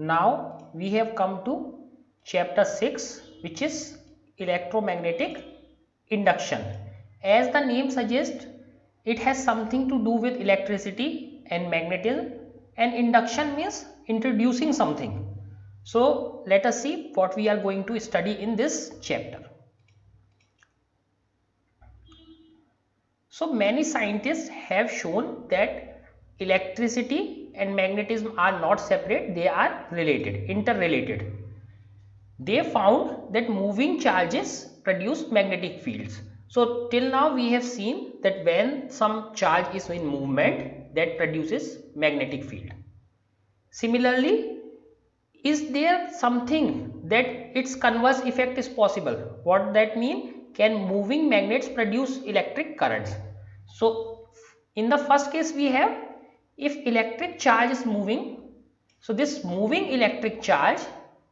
Now we have come to chapter 6, which is electromagnetic induction. As the name suggests, it has something to do with electricity and magnetism, and induction means introducing something. So let us see what we are going to study in this chapter. So many scientists have shown that electricity and magnetism are not separate, they are related, interrelated. They found that moving charges produce magnetic fields. So till now we have seen that when some charge is in movement, that produces magnetic field. Similarly, is there something that its converse effect is possible? What that mean? Can moving magnets produce electric currents? So in the first case we have, if electric charge is moving, so this moving electric charge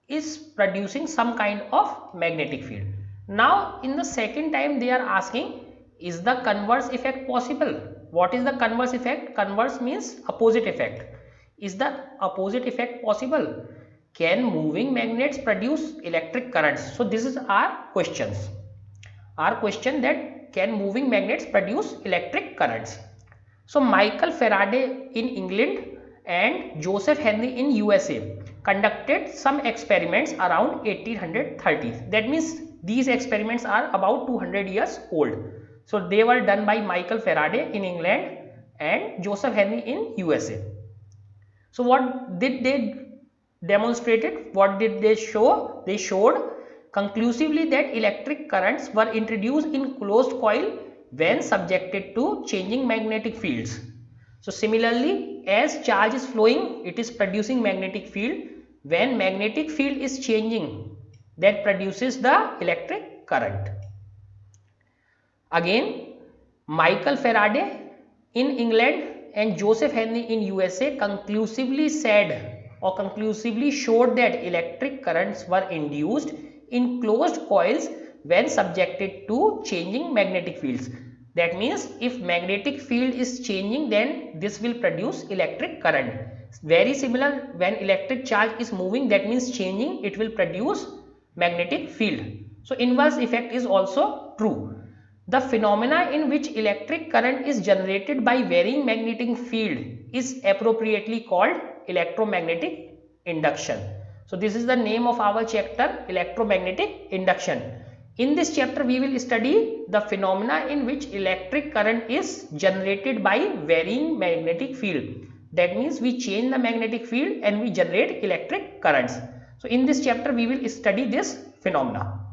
is producing some kind of magnetic field. Now in the second time they are asking, is the converse effect possible? What is the converse effect? Converse means opposite effect. Is the opposite effect possible? Can moving magnets produce electric currents? So this is our questions. Our question that can moving magnets produce electric currents? So Michael Faraday in England and Joseph Henry in USA conducted some experiments around 1830s. That means these experiments are about 200 years old. So they were done by Michael Faraday in England and Joseph Henry in USA. So what did they demonstrated? What did they show? They showed conclusively that electric currents were introduced in closed coil when subjected to changing magnetic fields. So similarly, as charge is flowing, it is producing magnetic field. When magnetic field is changing, that produces the electric current. Again, Michael Faraday in England and Joseph Henry in USA conclusively said or conclusively showed that electric currents were induced in closed coils when subjected to changing magnetic fields. That means if magnetic field is changing, then this will produce electric current. Very similar, when electric charge is moving, that means changing, it will produce magnetic field. So inverse effect is also true. The phenomena in which electric current is generated by varying magnetic field is appropriately called electromagnetic induction. So this is the name of our chapter, electromagnetic induction. In this chapter we will study the phenomena in which electric current is generated by varying magnetic field. That means we change the magnetic field and we generate electric currents. So in this chapter we will study this phenomena.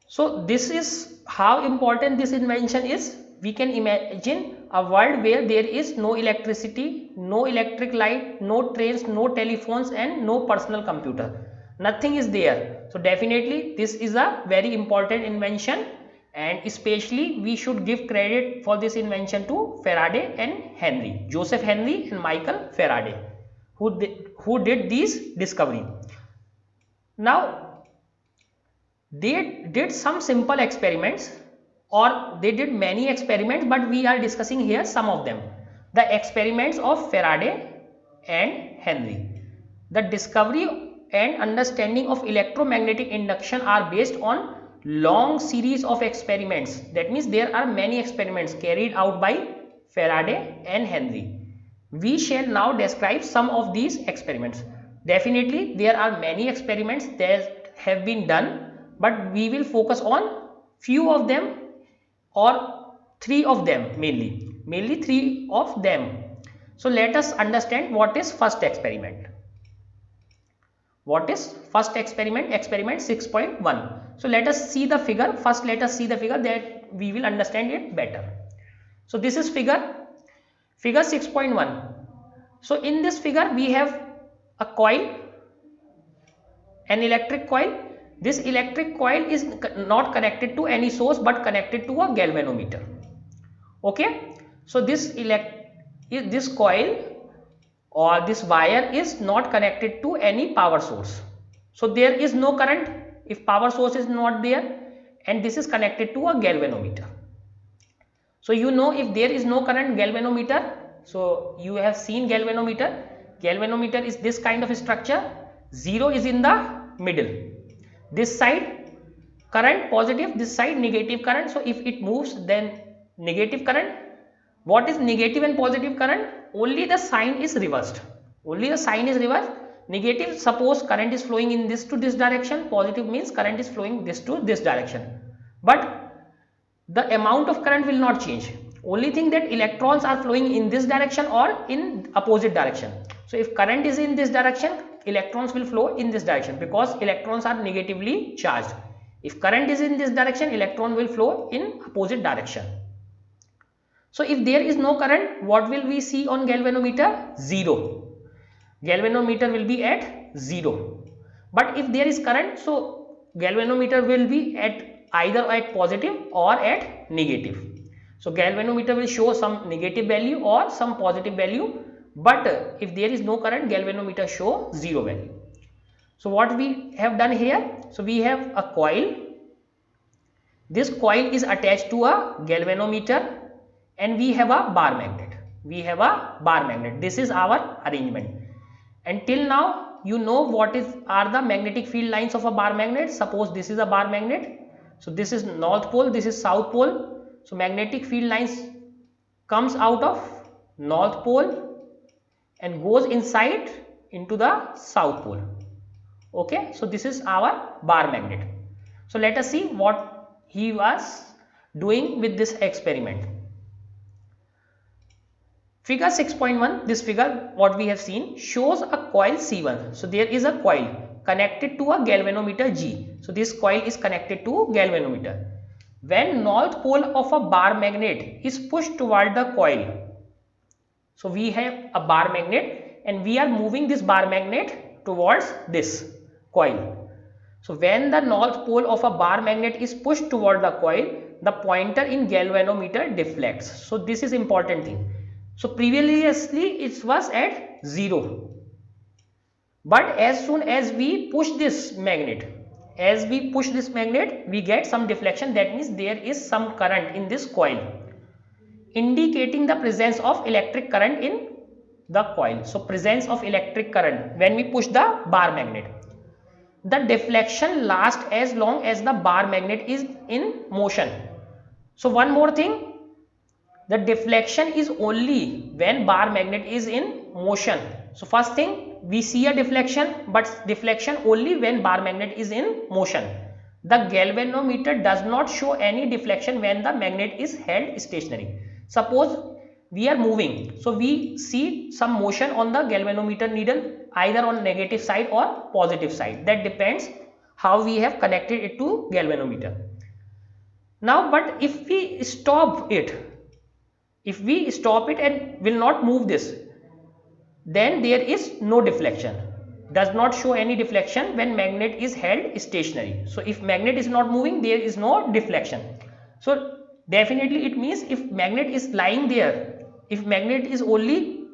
So this is how important this invention is. We can imagine a world where there is no electricity, no electric light, no trains, no telephones and no personal computer. Nothing is there. So definitely this is a very important invention, and especially we should give credit for this invention to Faraday and Henry, Joseph Henry and Michael Faraday, who did these discovery. Now they did some simple experiments, or they did many experiments, but we are discussing here some of them. The experiments of Faraday and Henry. The discovery and understanding of electromagnetic induction are based on long series of experiments. That means there are many experiments carried out by Faraday and Henry. We shall now describe some of these experiments. Definitely there are many experiments that have been done, but we will focus on few of them or three of them, mainly three of them. So let us understand what is first experiment. What is first experiment? Experiment 6.1. So let us see the figure. First let us see the figure, that we will understand it better. So this is figure 6.1. So in this figure we have a coil, an electric coil. This electric coil is not connected to any source but connected to a galvanometer. Okay, so this coil or this wire is not connected to any power source. So there is no current if power source is not there, and this is connected to a galvanometer. So you know, if there is no current, galvanometer So you have seen galvanometer. Galvanometer is this kind of structure. 0 is in the middle. This side current positive, this side negative current. So if it moves, then negative current. What is negative and positive current? Only the sign is reversed. Only the sign is reversed. Negative, suppose current is flowing in this to this direction. Positive means current is flowing this to this direction. But the amount of current will not change. Only thing that electrons are flowing in this direction or in opposite direction. So if current is in this direction, electrons will flow in this direction because electrons are negatively charged. If current is in this direction, electron will flow in opposite direction. So if there is no current, what will we see on galvanometer? 0. Galvanometer will be at 0. But if there is current, so galvanometer will be at either at positive or at negative. So galvanometer will show some negative value or some positive value, but if there is no current, galvanometer show 0 value. So what we have done here? So we have a coil. This coil is attached to a galvanometer and we have a bar magnet. We have a bar magnet. This is our arrangement. And till now you know what are the magnetic field lines of a bar magnet. Suppose this is a bar magnet. So this is north pole, this is south pole. So magnetic field lines comes out of north pole and goes inside into the south pole. Okay, so this is our bar magnet. So let us see what he was doing with this experiment. Figure 6.1, this figure what we have seen shows a coil C1. So there is a coil connected to a galvanometer G. So this coil is connected to galvanometer. When north pole of a bar magnet is pushed toward the coil, so we have a bar magnet and we are moving this bar magnet towards this coil. So when the north pole of a bar magnet is pushed toward the coil, the pointer in galvanometer deflects. So this is important thing. So previously it was at 0. But as soon as we push this magnet, we get some deflection. That means there is some current in this coil, indicating the presence of electric current in the coil. So presence of electric current when we push the bar magnet. The deflection lasts as long as the bar magnet is in motion. So one more thing, the deflection is only when bar magnet is in motion. So first thing, we see a deflection, but deflection only when bar magnet is in motion. The galvanometer does not show any deflection when the magnet is held stationary. Suppose we are moving, so we see some motion on the galvanometer needle either on negative side or positive side. That depends how we have connected it to galvanometer. Now, but if we stop it and will not move this, then there is no deflection. Does not show any deflection when magnet is held stationary. So if magnet is not moving, there is no deflection. So definitely it means if magnet is lying there, if magnet is only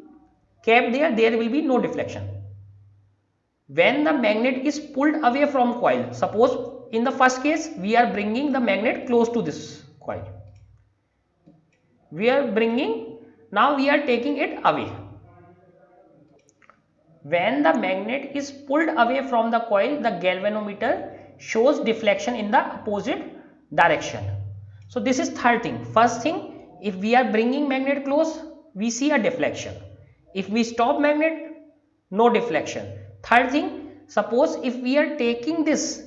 kept there, there will be no deflection. When the magnet is pulled away from coil, suppose in the first case we are bringing the magnet close to this coil. Now we are taking it away. When the magnet is pulled away from the coil, the galvanometer shows deflection in the opposite direction. So this is third thing. First thing, if we are bringing magnet close, we see a deflection. If we stop magnet, no deflection. Third thing, suppose if we are taking this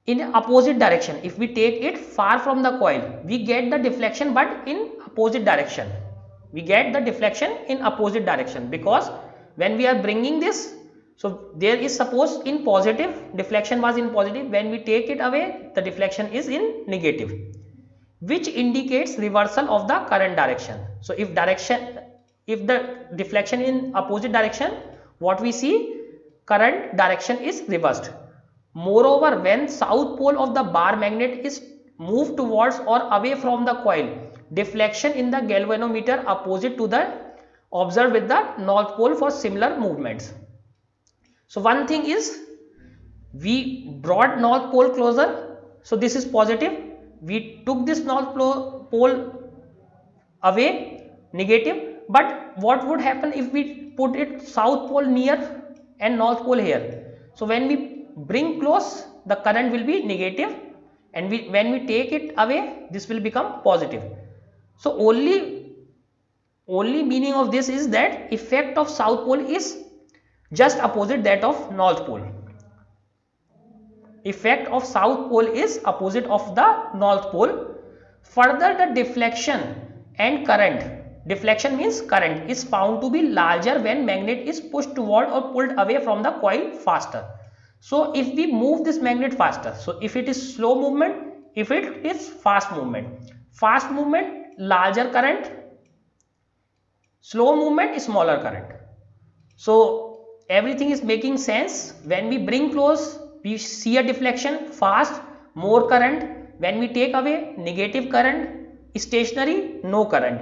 in opposite direction, if we take it far from the coil, we get the deflection but in opposite direction. We get the deflection in opposite direction because when we are bringing this, so there is suppose in positive, deflection was in positive. When we take it away, the deflection is in negative, which indicates reversal of the current direction. So if the deflection in opposite direction, what we see, current direction is reversed. Moreover, when south pole of the bar magnet is moved towards or away from the coil, deflection in the galvanometer opposite to the observed with the north pole for similar movements. So one thing is we brought north pole closer, so this is positive. We took this north pole away, negative. But what would happen if we put it south pole near and north pole here? So when we bring close, the current will be negative, and when we take it away, this will become positive. So only meaning of this is that effect of south pole is just opposite that of north pole. Effect of south pole is opposite of the north pole. Further, the deflection and current, deflection means current, is found to be larger when magnet is pushed toward or pulled away from the coil faster. So if we move this magnet faster, so if it is slow movement, if it is fast movement larger current, slow movement smaller current. So everything is making sense. When we bring close, we see a deflection, fast, more current. When we take away, negative current, stationary, no current.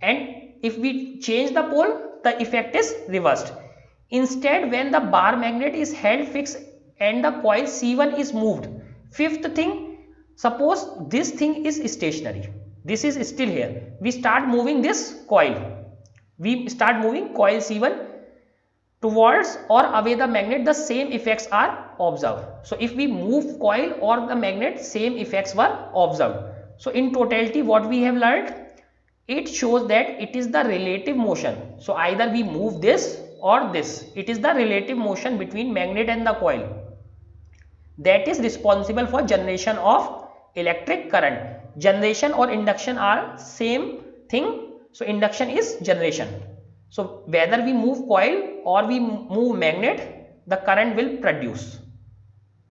And if we change the pole, the effect is reversed. Instead, when the bar magnet is held fixed and the coil C1 is moved, fifth thing, suppose this thing is stationary, this is still here, we start moving this coil, we start moving coil C1 towards or away the magnet, the same effects are observed. So if we move coil or the magnet, same effects were observed. So in totality, what we have learned, it shows that it is the relative motion. So either we move this or this, it is the relative motion between magnet and the coil that is responsible for generation of electric current. Generation or induction are same thing. So induction is generation. So whether we move coil or we move magnet, the current will produce.